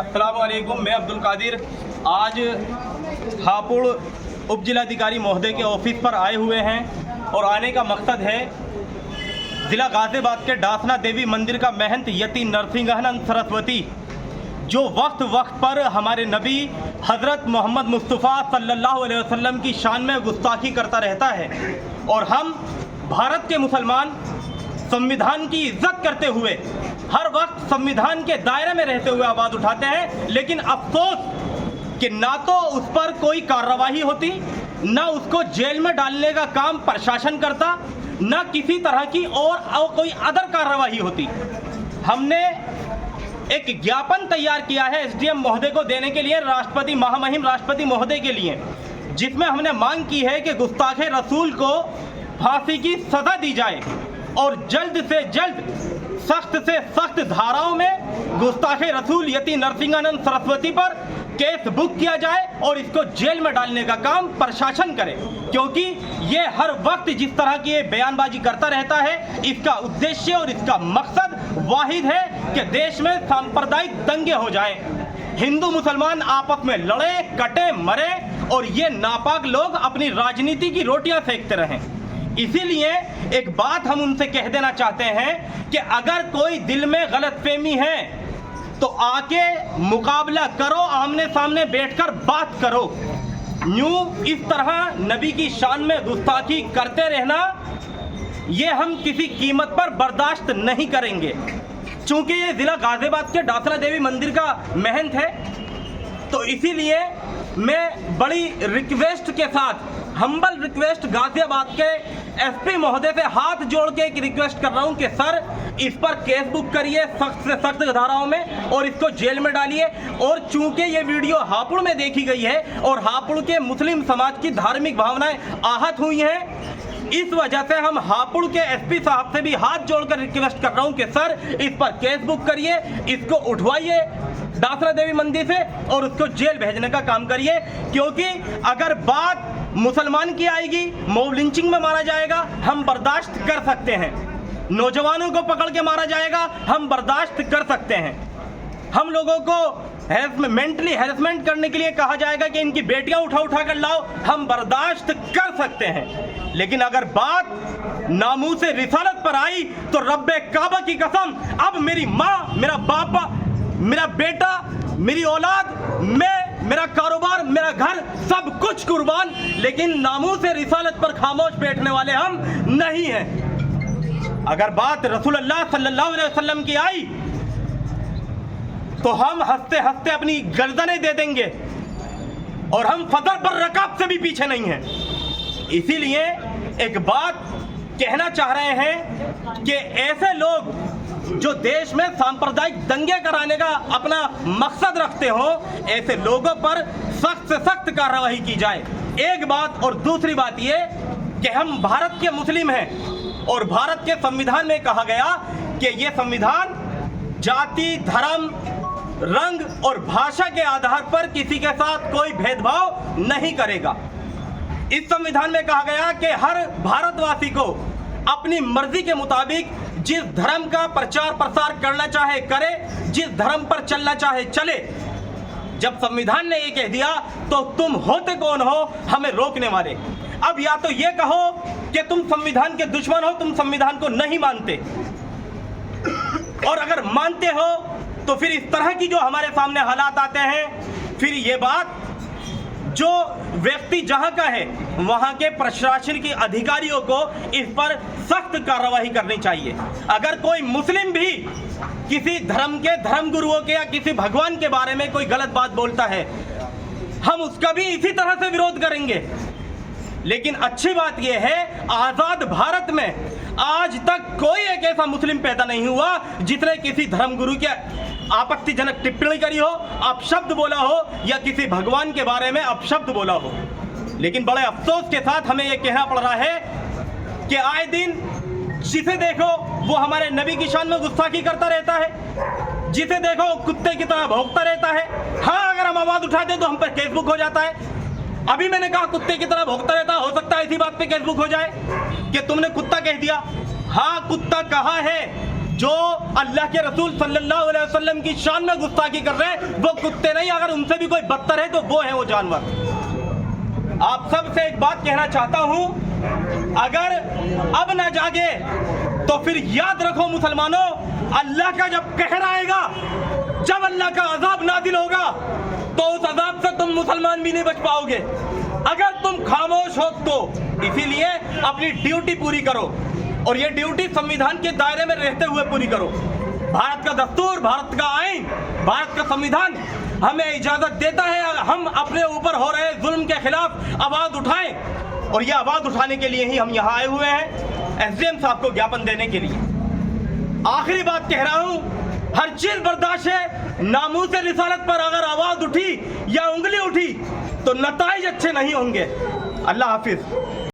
अस्सलाम वालेकुम। मैं अब्दुल कादिर आज हापुड़ उप जिलाधिकारी महोदय के ऑफिस पर आए हुए हैं और आने का मकसद है ज़िला गाज़ियाबाद के डासना देवी मंदिर का महंत यति नरसिंहानंद सरस्वती जो वक्त वक्त पर हमारे नबी हज़रत मोहम्मद मुस्तफ़ा सल्लल्लाहु अलैहि वसल्लम की शान में गुस्ताखी करता रहता है और हम भारत के मुसलमान संविधान की इज्जत करते हुए हर वक्त संविधान के दायरे में रहते हुए आवाज़ उठाते हैं, लेकिन अफसोस कि ना तो उस पर कोई कार्रवाई होती, ना उसको जेल में डालने का काम प्रशासन करता, ना किसी तरह की और कोई अदर कार्रवाई होती। हमने एक ज्ञापन तैयार किया है एसडीएम महोदय को देने के लिए, राष्ट्रपति महामहिम राष्ट्रपति महोदय के लिए, जिसमें हमने मांग की है कि गुस्ताखे रसूल को फांसी की सज़ा दी जाए और जल्द से जल्द सख्त से सख्त धाराओं में गुस्ताखे रसूल यति नरसिंहानंद सरस्वती पर केस बुक किया जाए और इसको जेल में डालने का काम प्रशासन करे, क्योंकि ये हर वक्त जिस तरह की ये बयानबाजी करता रहता है, इसका उद्देश्य और इसका मकसद वाहिद है कि देश में सांप्रदायिक दंगे हो जाएं, हिंदू मुसलमान आपस में लड़े कटे मरे और ये नापाक लोग अपनी राजनीति की रोटियां सेकते रहें। इसीलिए एक बात हम उनसे कह देना चाहते हैं कि अगर कोई दिल में गलतफहमी है तो आके मुकाबला करो, आमने सामने बैठकर बात करो। यूं इस तरह नबी की शान में गुस्ताखी करते रहना ये हम किसी कीमत पर बर्दाश्त नहीं करेंगे। चूंकि ये ज़िला गाज़ियाबाद के डासना देवी मंदिर का महंत है, तो इसीलिए मैं बड़ी रिक्वेस्ट के साथ, हम्बल रिक्वेस्ट गाज़ियाबाद के एसपी महोदय से हाथ जोड़ के एक रिक्वेस्ट कर रहा हूं कि सर इस पर केस बुक करिए सख्त से सख्त धाराओं में और इसको जेल में डालिए। और चूंकि ये वीडियो हापुड़ में देखी गई है और हापुड़ के मुस्लिम समाज की धार्मिक भावनाएं आहत हुई हैं, इस वजह से हम हापुड़ के एसपी साहब से भी हाथ जोड़कर रिक्वेस्ट कर रहा हूं कि सर इस पर केस बुक करिए, इसको उठवाइए डासना देवी मंदिर से और उसको जेल भेजने का काम करिए। क्योंकि अगर बात मुसलमान की आएगी, मॉब लिंचिंग में मारा जाएगा, हम बर्दाश्त कर सकते हैं, नौजवानों को पकड़ के मारा जाएगा, हम बर्दाश्त कर सकते हैं, हम लोगों को मेंटली हैरेसमेंट करने के लिए कहा जाएगा कि इनकी बेटियां उठा कर लाओ, हम बर्दाश्त कर सकते हैं। लेकिन अगर बात नामूसे रिसालत पर आई तो रब्बे काबा की कसम, अब मेरी माँ, मेरा बापा, मेरा बेटा, मेरी औलाद, मैं, मेरा कारोबार, मेरा घर, सब कुछ कुर्बान, लेकिन नामूसे रिसालत पर खामोश बैठने वाले हम नहीं हैं। अगर बात रसूलुल्लाह सल्लल्लाहु अलैहि वसल्लम की आई तो हम हंसते हंसते अपनी गर्दनें दे देंगे और हम फजल पर रकाब से भी पीछे नहीं हैं। इसीलिए एक बात कहना चाह रहे हैं कि ऐसे लोग जो देश में सांप्रदायिक दंगे कराने का अपना मकसद रखते हो, ऐसे लोगों पर सख्त से सख्त कार्रवाई की जाए। एक बात, और दूसरी बात ये कि हम भारत के मुस्लिम हैं और भारत के संविधान में कहा गया कि ये संविधान जाति, धर्म, रंग और भाषा के आधार पर किसी के साथ कोई भेदभाव नहीं करेगा। इस संविधान में कहा गया कि हर भारतवासी को अपनी मर्जी के मुताबिक जिस धर्म का प्रचार प्रसार करना चाहे करे, जिस धर्म पर चलना चाहे चले। जब संविधान ने ये कह दिया तो तुम होते कौन हो हमें रोकने वाले? अब या तो ये कहो कि तुम संविधान के दुश्मन हो, तुम संविधान को नहीं मानते, और अगर मानते हो तो फिर इस तरह की जो हमारे सामने हालात आते हैं, फिर ये बात जो व्यक्ति जहां का है वहां के प्रशासन के अधिकारियों को इस पर सख्त कार्रवाई करनी चाहिए। अगर कोई मुस्लिम भी किसी धर्म के धर्मगुरुओं के या किसी भगवान के बारे में कोई गलत बात बोलता है, हम उसका भी इसी तरह से विरोध करेंगे। लेकिन अच्छी बात यह है, आजाद भारत में आज तक कोई एक ऐसा मुस्लिम पैदा नहीं हुआ जिसने किसी धर्मगुरु के आपत्तिजनक टिप्पणी करी हो, अपशब्द बोला हो या किसी भगवान के बारे में अपशब्द बोला हो। लेकिन बड़े अफसोस के साथ हमें यह कहना पड़ रहा है कि आए दिन जिसे देखो वो हमारे नबी की शान में गुस्ताखी करता रहता है, जिसे देखो कुत्ते की तरह भौंकता रहता है। हाँ, अगर हम आवाज उठाते तो हम पर केस बुक हो जाता है। अभी मैंने कहा कुत्ते की तरह भौंकता रहता, हो सकता है इसी बात पे केस बुक हो जाए कि तुमने कुत्ता कह दिया। हाँ, कुत्ता कहा है जो अल्लाह के रसूल सल्लल्लाहु अलैहि वसल्लम की शान में गुस्ताखी कर रहे हैं वो कुत्ते नहीं, अगर उनसे भी कोई बदतर है तो वो है वो जानवर। आप सबसे एक बात कहना चाहता हूं, अगर अब ना जागे तो फिर याद रखो मुसलमानों, अल्लाह का जब कहर आएगा, जब अल्लाह का अजाब नाजिल होगा तो उस अजाब से तुम मुसलमान भी नहीं बच पाओगे अगर तुम खामोश हो तो। इसीलिए अपनी ड्यूटी पूरी करो, और ये ड्यूटी संविधान के दायरे में रहते हुए पूरी करो। भारत का दस्तूर, भारत का आईन, भारत का संविधान हमें इजाजत देता है हम अपने ऊपर हो रहे जुल्म के खिलाफ आवाज उठाएं, और ये आवाज उठाने के लिए ही हम यहाँ आए हुए हैं, एसडीएम साहब को ज्ञापन देने के लिए। आखिरी बात कह रहा हूं, हर चीज बर्दाश्त है, नामूस रिसालत पर अगर आवाज उठी या उंगली उठी तो नताइज अच्छे नहीं होंगे। अल्लाह हाफिज।